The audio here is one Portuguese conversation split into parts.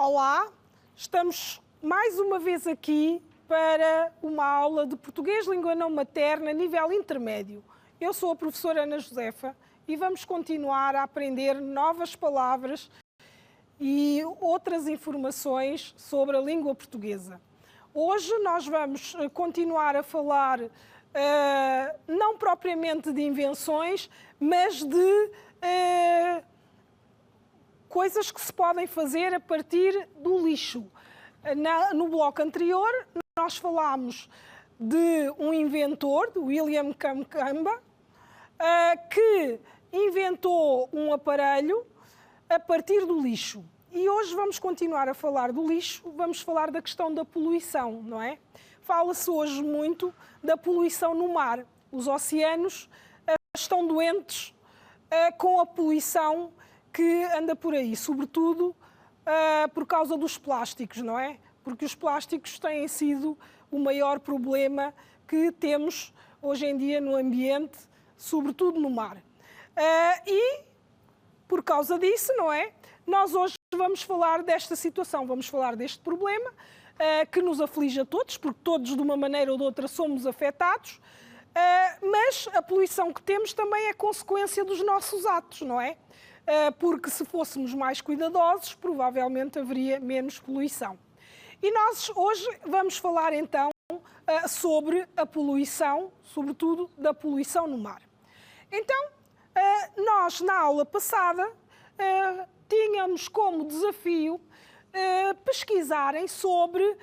Olá, estamos mais uma vez aqui para uma aula de português língua não materna, nível intermédio. Eu sou a professora Ana Josefa e vamos continuar a aprender novas palavras e outras informações sobre a língua portuguesa. Hoje nós vamos continuar a falar não propriamente de invenções, mas de coisas que se podem fazer a partir do lixo. No bloco anterior, nós falámos de um inventor, de William Kamkwamba, que inventou um aparelho a partir do lixo. E hoje vamos continuar a falar do lixo, vamos falar da questão da poluição, não é? Fala-se hoje muito da poluição no mar. Os oceanos estão doentes com a poluição que anda por aí, sobretudo por causa dos plásticos, não é? Porque os plásticos têm sido o maior problema que temos hoje em dia no ambiente, sobretudo no mar. E, por causa disso, não é? Nós hoje vamos falar desta situação, vamos falar deste problema que nos aflige a todos, porque todos, de uma maneira ou de outra, somos afetados, mas a poluição que temos também é consequência dos nossos atos, não é? Porque se fôssemos mais cuidadosos, provavelmente haveria menos poluição. E nós hoje vamos falar então sobre a poluição, sobretudo da poluição no mar. Então, nós na aula passada tínhamos como desafio pesquisarem sobre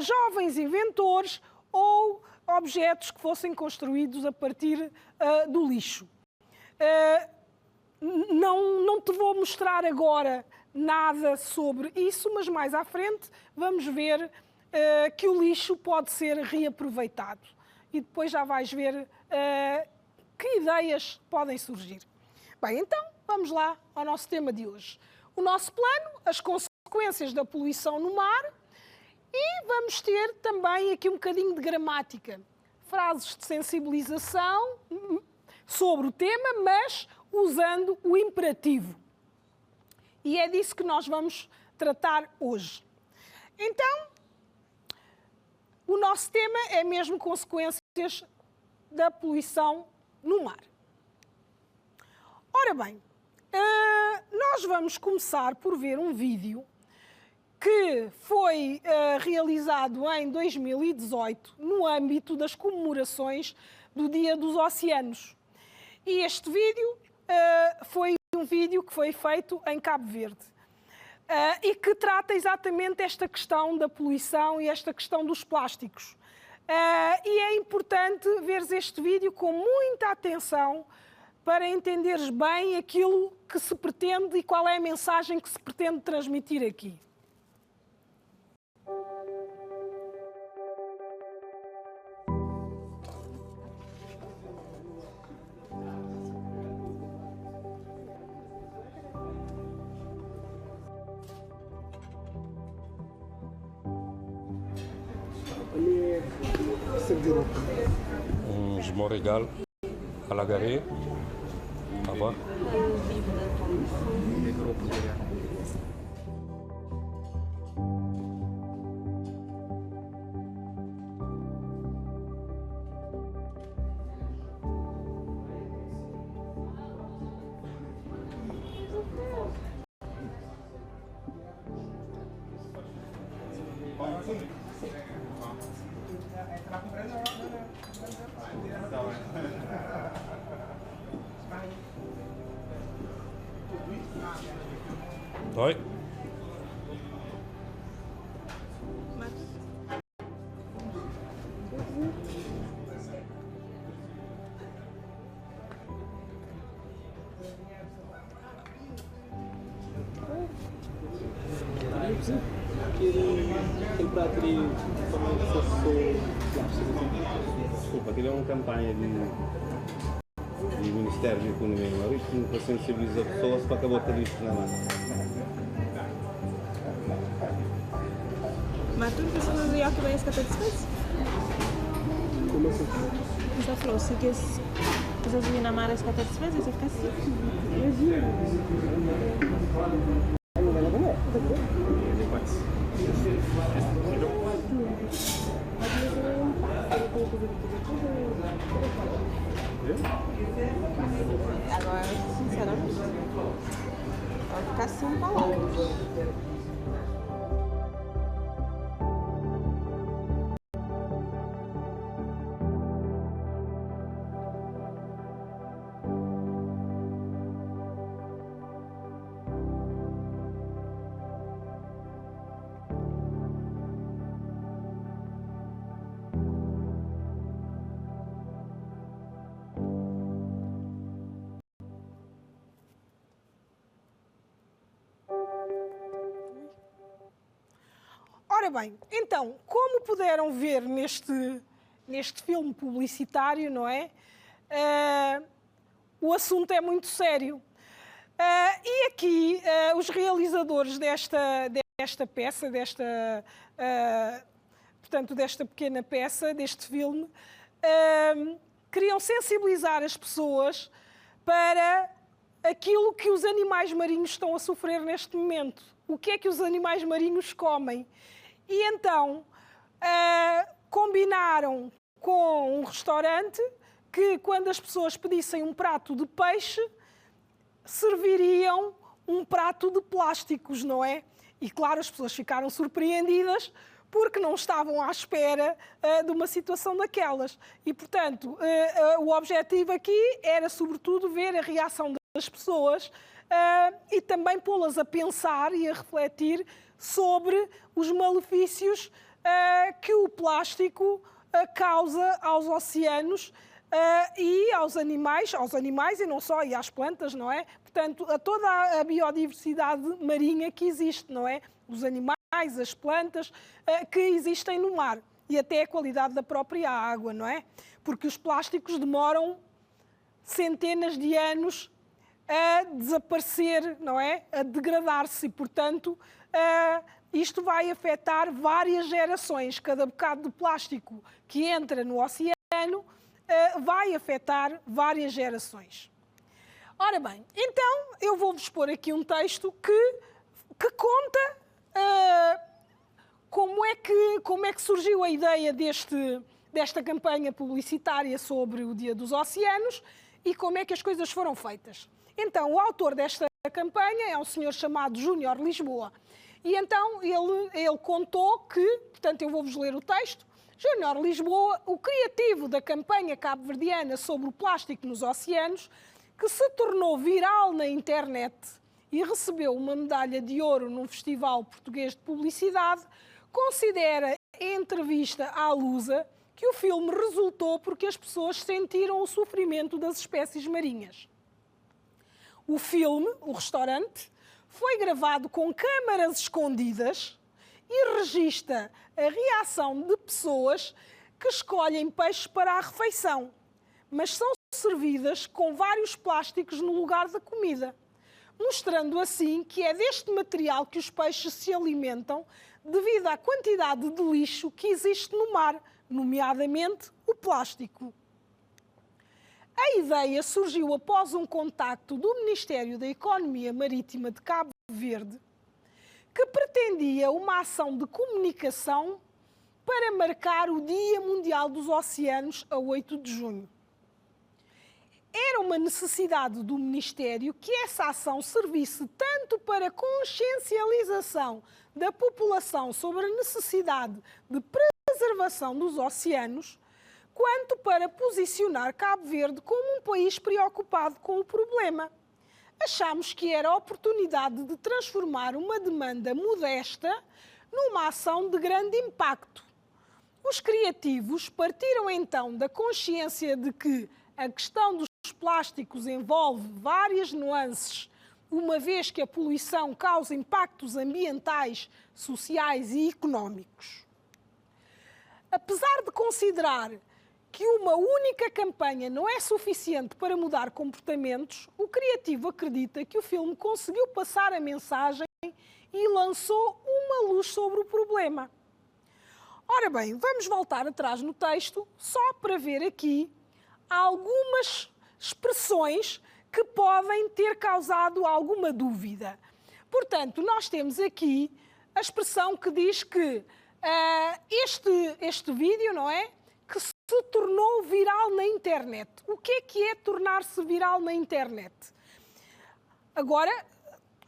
jovens inventores ou objetos que fossem construídos a partir do lixo. Não te vou mostrar agora nada sobre isso, mas mais à frente vamos ver que o lixo pode ser reaproveitado. E depois já vais ver que ideias podem surgir. Bem, então vamos lá ao nosso tema de hoje. O nosso plano, as consequências da poluição no mar, e vamos ter também aqui um bocadinho de gramática. Frases de sensibilização sobre o tema, mas usando o imperativo. E é disso que nós vamos tratar hoje. Então, o nosso tema é mesmo consequências da poluição no mar. Ora bem, nós vamos começar por ver um vídeo que foi realizado em 2018 no âmbito das comemorações do Dia dos Oceanos. E este vídeo foi um vídeo que foi feito em Cabo Verde e que trata exatamente esta questão da poluição e esta questão dos plásticos. E é importante veres este vídeo com muita atenção para entenderes bem aquilo que se pretende e qual é a mensagem que se pretende transmitir aqui. Je me régale à la gare. Au revoir. Oi. Desculpa, aquilo é uma campanha do Ministério da Economia e Marítimo para sensibilizar pessoas para acabar com isto na mão. Maar toen was het ja geweest dat het is. Como assim? Já falou, se que as Vinamaras que até se fez, isso fica assim. Agora, sinceramente, vai ficar sem palavras. Ora bem, então, como puderam ver neste filme publicitário, não é? O assunto é muito sério. E aqui, os realizadores desta peça, portanto, desta pequena peça, deste filme, queriam sensibilizar as pessoas para aquilo que os animais marinhos estão a sofrer neste momento. O que é que os animais marinhos comem? E então combinaram com um restaurante que, quando as pessoas pedissem um prato de peixe, serviriam um prato de plásticos, não é? E claro, as pessoas ficaram surpreendidas porque não estavam à espera de uma situação daquelas. E, portanto, o objetivo aqui era, sobretudo, ver a reação das pessoas e também pô-las a pensar e a refletir sobre os malefícios que o plástico causa aos oceanos e aos animais e não só, e às plantas, não é? Portanto, a toda a biodiversidade marinha que existe, não é? Os animais, as plantas que existem no mar e até a qualidade da própria água, não é? Porque os plásticos demoram centenas de anos a desaparecer, não é? A degradar-se e, portanto, isto vai afetar várias gerações. Cada bocado de plástico que entra no oceano vai afetar várias gerações. Ora bem, então eu vou-vos pôr aqui um texto que conta como é que surgiu a ideia desta campanha publicitária sobre o Dia dos Oceanos e como é que as coisas foram feitas. Então, o autor desta campanha é um senhor chamado Júnior Lisboa. E então ele contou que, portanto, eu vou-vos ler o texto. Júnior Lisboa, o criativo da campanha cabo-verdiana sobre o plástico nos oceanos, que se tornou viral na internet e recebeu uma medalha de ouro num festival português de publicidade, considera em entrevista à Lusa que o filme resultou porque as pessoas sentiram o sofrimento das espécies marinhas. O filme, O Restaurante, foi gravado com câmaras escondidas e registra a reação de pessoas que escolhem peixes para a refeição, mas são servidas com vários plásticos no lugar da comida, mostrando assim que é deste material que os peixes se alimentam devido à quantidade de lixo que existe no mar, nomeadamente o plástico. A ideia surgiu após um contacto do Ministério da Economia Marítima de Cabo Verde, que pretendia uma ação de comunicação para marcar o Dia Mundial dos Oceanos a 8 de junho. Era uma necessidade do Ministério que essa ação servisse tanto para a consciencialização da população sobre a necessidade de preservação dos oceanos, quanto para posicionar Cabo Verde como um país preocupado com o problema. Achámos que era a oportunidade de transformar uma demanda modesta numa ação de grande impacto. Os criativos partiram então da consciência de que a questão dos plásticos envolve várias nuances, uma vez que a poluição causa impactos ambientais, sociais e económicos. Apesar de considerar que uma única campanha não é suficiente para mudar comportamentos, o criativo acredita que o filme conseguiu passar a mensagem e lançou uma luz sobre o problema. Ora bem, vamos voltar atrás no texto só para ver aqui algumas expressões que podem ter causado alguma dúvida. Portanto, nós temos aqui a expressão que diz que este vídeo, não é? Que se tornou viral na internet. O que é tornar-se viral na internet? Agora,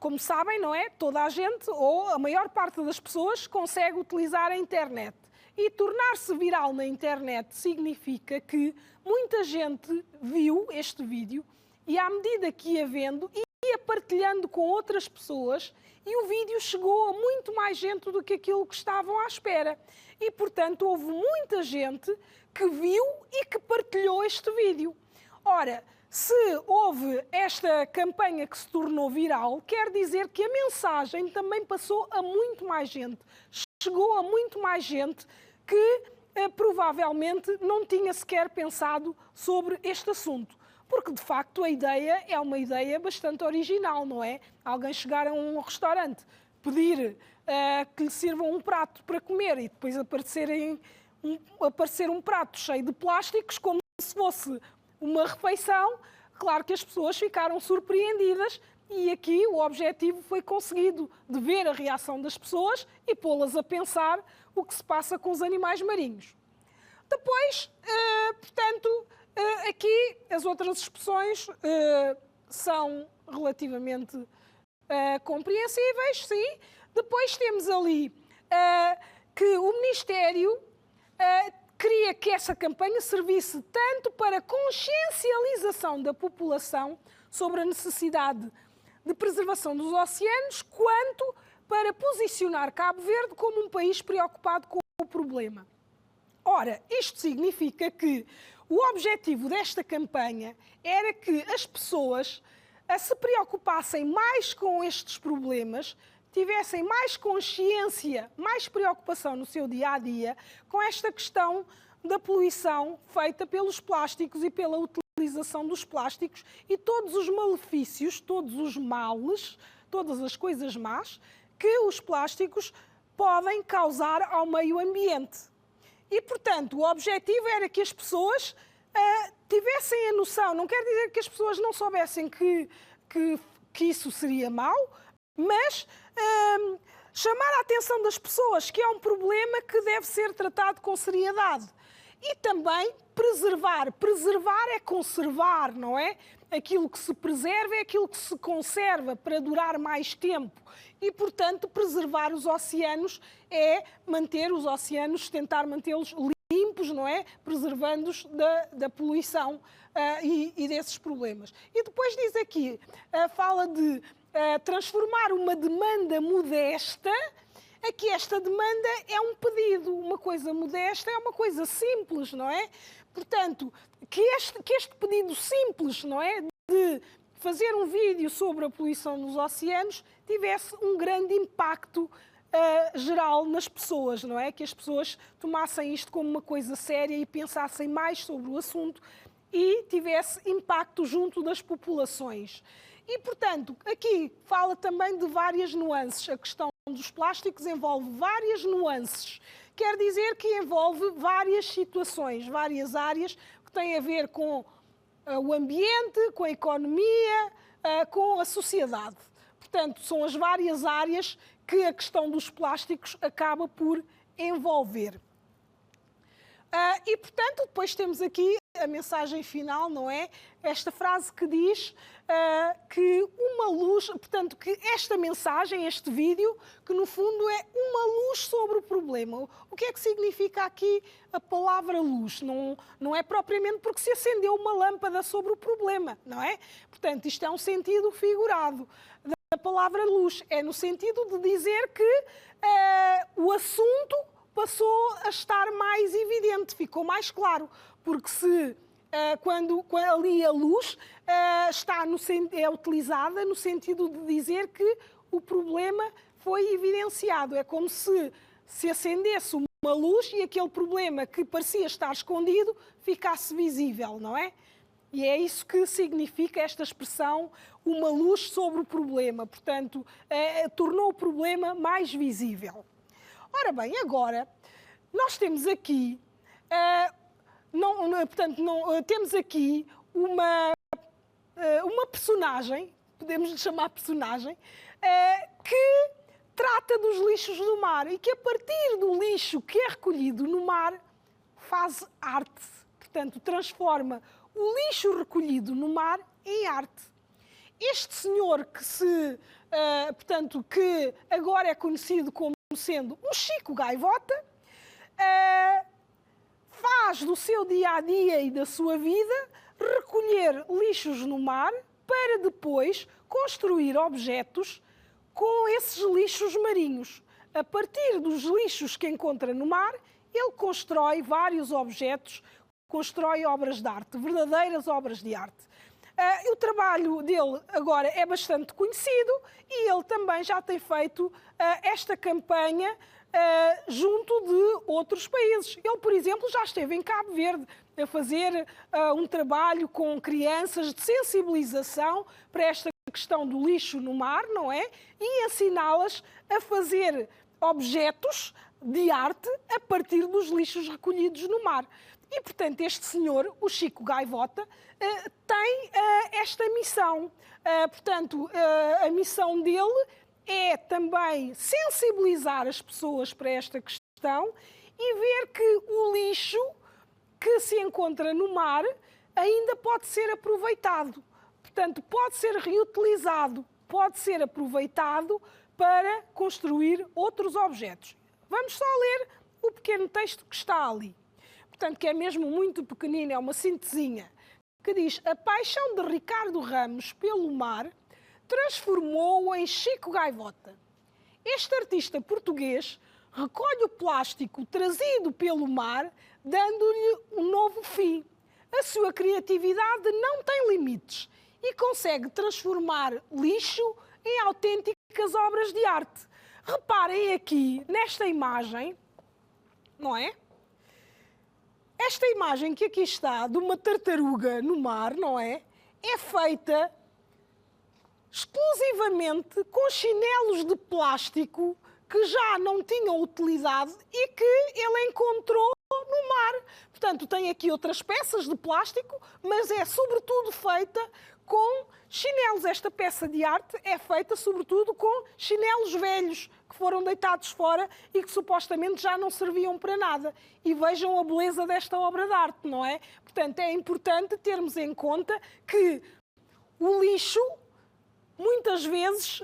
como sabem, não é? Toda a gente, ou a maior parte das pessoas, consegue utilizar a internet. E tornar-se viral na internet significa que muita gente viu este vídeo e, à medida que ia vendo, ia partilhando com outras pessoas e o vídeo chegou a muito mais gente do que aquilo que estavam à espera. E, portanto, houve muita gente que viu e que partilhou este vídeo. Ora, se houve esta campanha que se tornou viral, quer dizer que a mensagem também passou a muito mais gente. Chegou a muito mais gente que provavelmente não tinha sequer pensado sobre este assunto. Porque, de facto, a ideia é uma ideia bastante original, não é? Alguém chegar a um restaurante, pedir que lhe sirvam um prato para comer e depois aparecer um prato cheio de plásticos, como se fosse uma refeição. Claro que as pessoas ficaram surpreendidas e aqui o objetivo foi conseguido, de ver a reação das pessoas e pô-las a pensar o que se passa com os animais marinhos. Depois, portanto, aqui as outras expressões são relativamente compreensíveis, sim. Depois temos ali que o Ministério queria que essa campanha servisse tanto para a consciencialização da população sobre a necessidade de preservação dos oceanos, quanto para posicionar Cabo Verde como um país preocupado com o problema. Ora, isto significa que o objetivo desta campanha era que as pessoas se preocupassem mais com estes problemas, tivessem mais consciência, mais preocupação no seu dia-a-dia com esta questão da poluição feita pelos plásticos e pela utilização dos plásticos e todos os malefícios, todos os males, todas as coisas más que os plásticos podem causar ao meio ambiente. E, portanto, o objetivo era que as pessoas tivessem a noção, não quer dizer que as pessoas não soubessem que isso seria mau, mas chamar a atenção das pessoas que é um problema que deve ser tratado com seriedade. E também preservar. Preservar é conservar, não é? Aquilo que se preserva é aquilo que se conserva para durar mais tempo. E, portanto, preservar os oceanos é manter os oceanos, tentar mantê-los limpos, não é? Preservando-os da poluição e desses problemas. E depois diz aqui, fala de transformar uma demanda modesta. Aqui esta demanda é um pedido, uma coisa modesta é uma coisa simples, não é? Portanto, que este pedido simples, não é, de fazer um vídeo sobre a poluição nos oceanos tivesse um grande impacto geral nas pessoas, não é? Que as pessoas tomassem isto como uma coisa séria e pensassem mais sobre o assunto e tivesse impacto junto das populações. E, portanto, aqui fala também de várias nuances. A questão dos plásticos envolve várias nuances. Quer dizer que envolve várias situações, várias áreas que têm a ver com o ambiente, com a economia, com a sociedade. Portanto, são as várias áreas que a questão dos plásticos acaba por envolver. E, portanto, depois temos aqui a mensagem final, não é? Esta frase que diz que uma luz, portanto, que esta mensagem, este vídeo, que no fundo é uma luz sobre o problema. O que é que significa aqui a palavra luz? Não é propriamente porque se acendeu uma lâmpada sobre o problema, não é? Portanto, isto é um sentido figurado da palavra luz. É no sentido de dizer que o assunto passou a estar mais evidente, ficou mais claro, porque quando ali a luz é utilizada no sentido de dizer que o problema foi evidenciado. É como se acendesse uma luz e aquele problema que parecia estar escondido ficasse visível, não é? E é isso que significa esta expressão, uma luz sobre o problema. Portanto, tornou o problema mais visível. Ora bem, agora, nós temos aqui, temos aqui uma personagem, podemos lhe chamar personagem, que trata dos lixos do mar e que a partir do lixo que é recolhido no mar faz arte, portanto, transforma o lixo recolhido no mar em arte. Este senhor que agora é conhecido como sendo um Chico Gaivota, faz do seu dia-a-dia e da sua vida recolher lixos no mar para depois construir objetos com esses lixos marinhos. A partir dos lixos que encontra no mar, ele constrói vários objetos, constrói obras de arte, verdadeiras obras de arte. O trabalho dele agora é bastante conhecido e ele também já tem feito esta campanha junto de outros países. Ele, por exemplo, já esteve em Cabo Verde a fazer um trabalho com crianças de sensibilização para esta questão do lixo no mar, não é? E ensiná-las a fazer objetos de arte a partir dos lixos recolhidos no mar. E, portanto, este senhor, o Chico Gaivota, tem esta missão. Portanto, a missão dele é também sensibilizar as pessoas para esta questão e ver que o lixo que se encontra no mar ainda pode ser aproveitado. Portanto, pode ser reutilizado, pode ser aproveitado para construir outros objetos. Vamos só ler o pequeno texto que está ali. Portanto, que é mesmo muito pequenino, é uma sintesinha, que diz: a paixão de Ricardo Ramos pelo mar transformou-o em Chico Gaivota. Este artista português recolhe o plástico trazido pelo mar, dando-lhe um novo fim. A sua criatividade não tem limites e consegue transformar lixo em autênticas obras de arte. Reparem aqui nesta imagem, não é? Esta imagem que aqui está, de uma tartaruga no mar, não é? É feita exclusivamente com chinelos de plástico que já não tinham utilidade e que ele encontrou no mar. Portanto, tem aqui outras peças de plástico, mas é sobretudo feita com chinelos. Esta peça de arte é feita sobretudo com chinelos velhos que foram deitados fora e que supostamente já não serviam para nada. E vejam a beleza desta obra de arte, não é? Portanto, é importante termos em conta que o lixo muitas vezes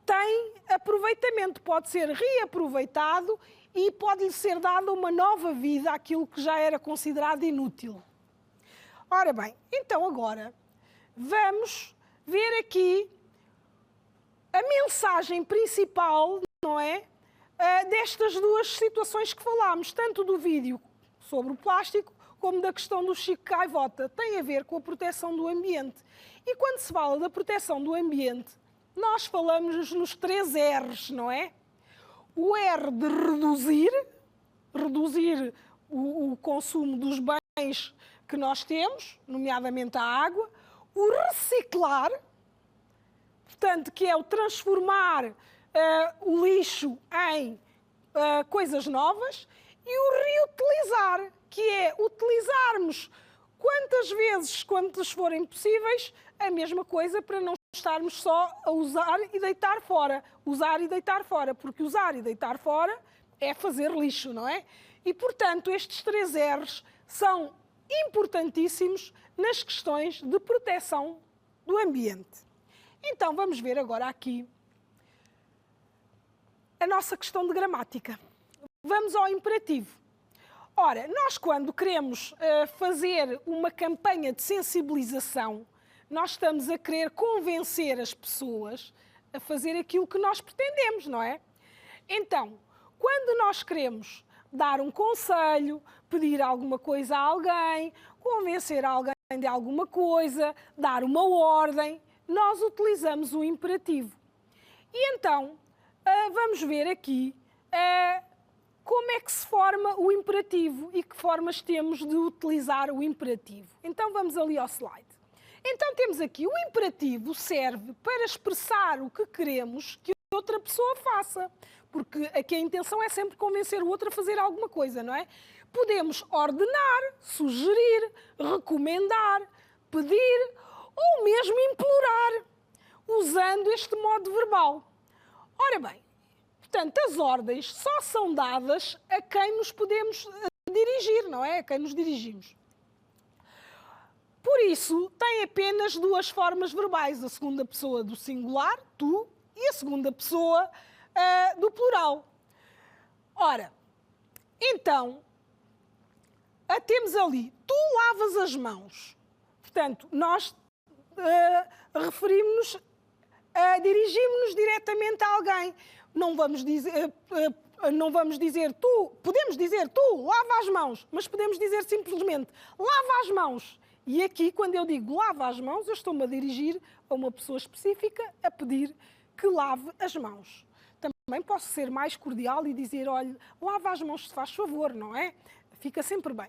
tem aproveitamento, pode ser reaproveitado e pode-lhe ser dada uma nova vida àquilo que já era considerado inútil. Ora bem, então agora vamos ver aqui a mensagem principal, não é? Destas duas situações que falámos, tanto do vídeo sobre o plástico como da questão do Chico Gaivota. Tem a ver com a proteção do ambiente. E quando se fala da proteção do ambiente, nós falamos nos 3 R's, não é? O R de reduzir o consumo dos bens que nós temos, nomeadamente a água. O reciclar, portanto, que é o transformar o lixo em coisas novas. E o reutilizar, que é utilizarmos quantas vezes, quantas forem possíveis, a mesma coisa para não estarmos só a usar e deitar fora. Usar e deitar fora, porque usar e deitar fora é fazer lixo, não é? E, portanto, estes 3 R's são importantíssimos nas questões de proteção do ambiente. Então, vamos ver agora aqui a nossa questão de gramática. Vamos ao imperativo. Ora, nós quando queremos fazer uma campanha de sensibilização, nós estamos a querer convencer as pessoas a fazer aquilo que nós pretendemos, não é? Então, quando nós queremos dar um conselho, pedir alguma coisa a alguém, convencer alguém de alguma coisa, dar uma ordem, nós utilizamos o imperativo. E então, vamos ver aqui como é que se forma o imperativo e que formas temos de utilizar o imperativo. Então vamos ali ao slide. Então temos aqui, o imperativo serve para expressar o que queremos que outra pessoa faça, porque aqui a intenção é sempre convencer o outro a fazer alguma coisa, não é? Podemos ordenar, sugerir, recomendar, pedir ou mesmo implorar, usando este modo verbal. Ora bem, portanto, as ordens só são dadas a quem nos podemos dirigir, não é? A quem nos dirigimos. Por isso, tem apenas duas formas verbais, a segunda pessoa do singular, tu, e a segunda pessoa do plural. Ora, então, temos ali, tu lavas as mãos. Portanto, nós referimos-nos, dirigimos-nos diretamente a alguém. Não vamos dizer tu, podemos dizer tu, lava as mãos, mas podemos dizer simplesmente lava as mãos. E aqui, quando eu digo lava as mãos, eu estou-me a dirigir a uma pessoa específica a pedir que lave as mãos. Também posso ser mais cordial e dizer, olha, lava as mãos se faz favor, não é? Fica sempre bem.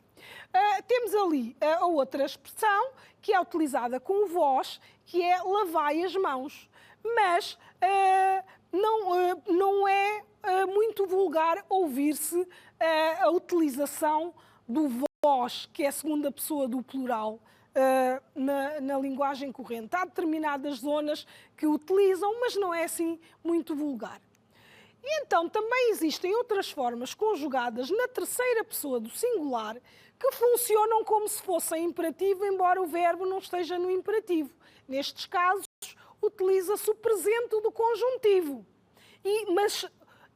Temos ali a outra expressão, que é utilizada com o vós, que é lavai as mãos. Mas não é muito vulgar ouvir-se a utilização do vós, que é a segunda pessoa do plural, na linguagem corrente. Há determinadas zonas que utilizam, mas não é assim muito vulgar. E então também existem outras formas conjugadas na terceira pessoa do singular que funcionam como se fossem imperativo, embora o verbo não esteja no imperativo. Nestes casos, utiliza-se o presente do conjuntivo. Mas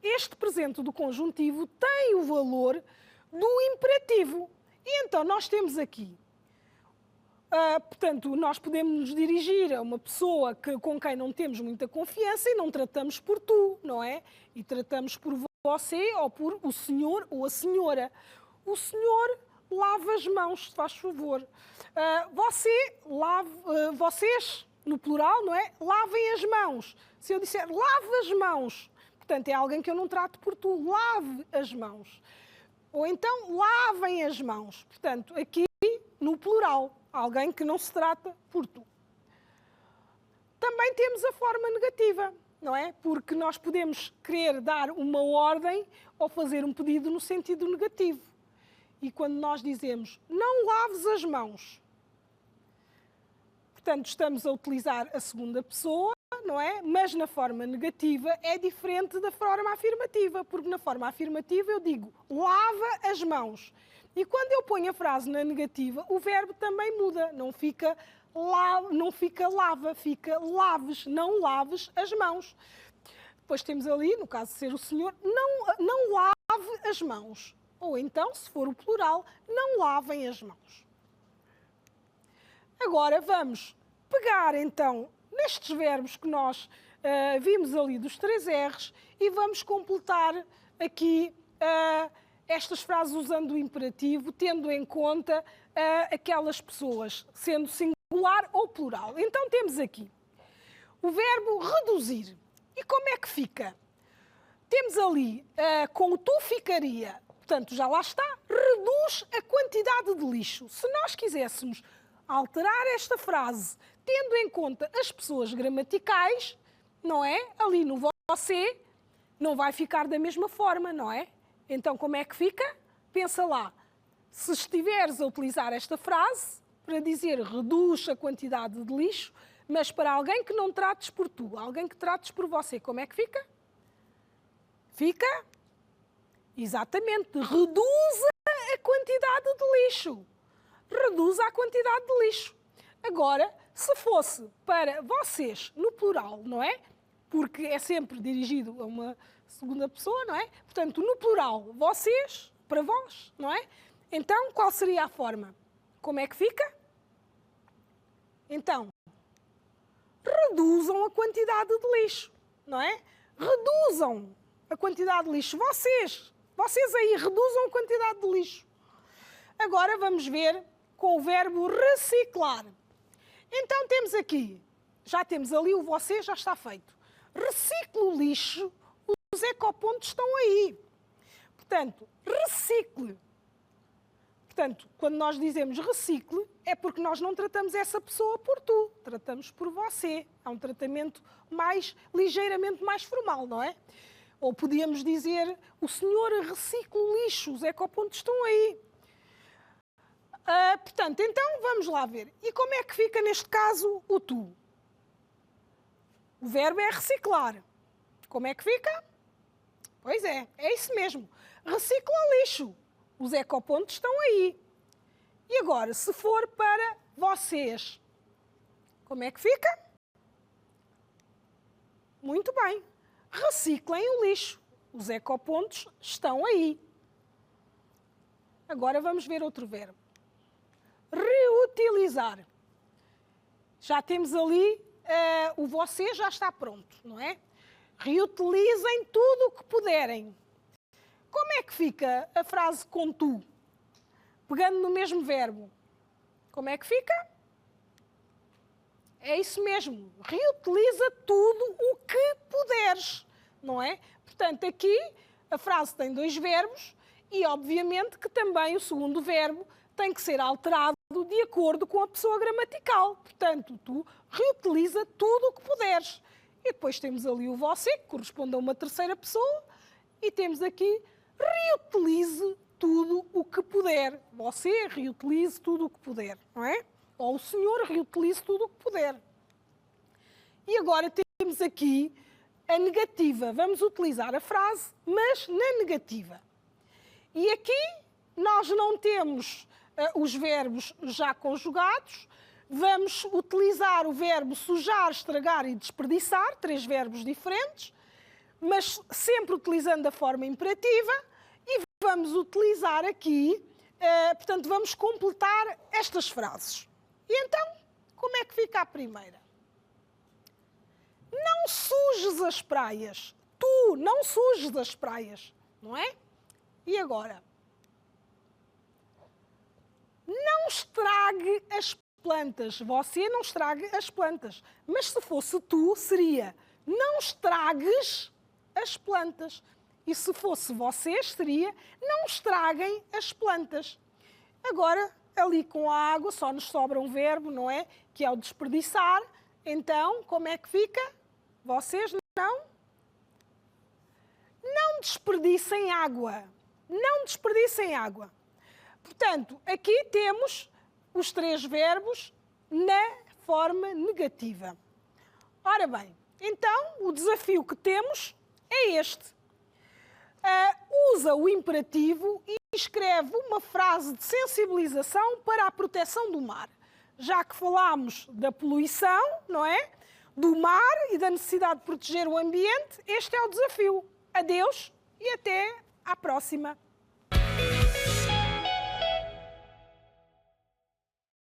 este presente do conjuntivo tem o valor do imperativo. E então nós temos aqui, portanto, nós podemos nos dirigir a uma pessoa com quem não temos muita confiança e não tratamos por tu, não é? E tratamos por você ou por o senhor ou a senhora. O senhor lava as mãos, se faz favor. Vocês, no plural, não é? Lavem as mãos. Se eu disser lave as mãos, portanto, é alguém que eu não trato por tu, lave as mãos. Ou então, lavem as mãos. Portanto, aqui no plural, alguém que não se trata por tu. Também temos a forma negativa, não é? Porque nós podemos querer dar uma ordem ou fazer um pedido no sentido negativo. E quando nós dizemos, não laves as mãos, portanto, estamos a utilizar a segunda pessoa, não é? Mas na forma negativa é diferente da forma afirmativa, porque na forma afirmativa eu digo lava as mãos. E quando eu ponho a frase na negativa, o verbo também muda. Não fica lava, fica laves, não laves as mãos. Depois temos ali, no caso de ser o senhor, não lave as mãos. Ou então, se for o plural, não lavem as mãos. Agora vamos pegar então nestes verbos que nós vimos ali dos 3 R's e vamos completar aqui estas frases usando o imperativo, tendo em conta aquelas pessoas, sendo singular ou plural. Então temos aqui o verbo reduzir. E como é que fica? Temos ali com o tu ficaria, portanto já lá está, reduz a quantidade de lixo. Se nós quiséssemos alterar esta frase, tendo em conta as pessoas gramaticais, não é? Ali no você, não vai ficar da mesma forma, não é? Então, como é que fica? Pensa lá. Se estiveres a utilizar esta frase para dizer reduz a quantidade de lixo, mas para alguém que não trates por tu, alguém que trates por você, como é que fica? Fica? Exatamente. Reduza a quantidade de lixo. Reduza a quantidade de lixo. Agora, se fosse para vocês, no plural, não é? Porque é sempre dirigido a uma segunda pessoa, não é? Portanto, no plural, vocês, para vós, não é? Então, qual seria a forma? Como é que fica? Então, reduzam a quantidade de lixo, não é? Reduzam a quantidade de lixo. Vocês aí, reduzam a quantidade de lixo. Agora vamos ver com o verbo reciclar. Então temos aqui, já temos ali o você, já está feito. Recicle o lixo, os ecopontos estão aí. Portanto, recicle. Portanto, quando nós dizemos recicle, é porque nós não tratamos essa pessoa por tu, tratamos por você. É um tratamento ligeiramente mais formal, não é? Ou podíamos dizer, o senhor recicla o lixo, os ecopontos estão aí. Portanto, então vamos lá ver. E como é que fica neste caso o tu? O verbo é reciclar. Como é que fica? Pois é isso mesmo. Recicla o lixo. Os ecopontos estão aí. E agora, se for para vocês, como é que fica? Muito bem. Reciclem o lixo. Os ecopontos estão aí. Agora vamos ver outro verbo. Reutilizar. Já temos ali, o você já está pronto, não é? Reutilizem tudo o que puderem. Como é que fica a frase com tu? Pegando no mesmo verbo. Como é que fica? É isso mesmo. Reutiliza tudo o que puderes, não é? Portanto, aqui a frase tem 2 verbos e, obviamente, que também o segundo verbo tem que ser alterado de acordo com a pessoa gramatical. Portanto, tu reutiliza tudo o que puderes. E depois temos ali o você, que corresponde a uma terceira pessoa, e temos aqui reutilize tudo o que puder. Você reutilize tudo o que puder, não é? Ou o senhor reutilize tudo o que puder. E agora temos aqui a negativa. Vamos utilizar a frase, mas na negativa. E aqui nós não temos os verbos já conjugados. Vamos utilizar o verbo sujar, estragar e desperdiçar, 3 verbos diferentes, mas sempre utilizando a forma imperativa. E vamos utilizar aqui, portanto, vamos completar estas frases. E então, como é que fica a primeira? Não sujes as praias. Tu não sujes as praias, não é? E agora? Não estrague as plantas. Você não estrague as plantas. Mas se fosse tu, seria não estragues as plantas. E se fosse vocês, seria não estraguem as plantas. Agora, ali com a água, só nos sobra um verbo, não é? Que é o desperdiçar. Então, como é que fica? Vocês não desperdicem água. Não desperdicem água. Portanto, aqui temos os 3 verbos na forma negativa. Ora bem, então o desafio que temos é este. Usa o imperativo e escreve uma frase de sensibilização para a proteção do mar. Já que falámos da poluição, não é? Do mar e da necessidade de proteger o ambiente, este é o desafio. Adeus e até à próxima.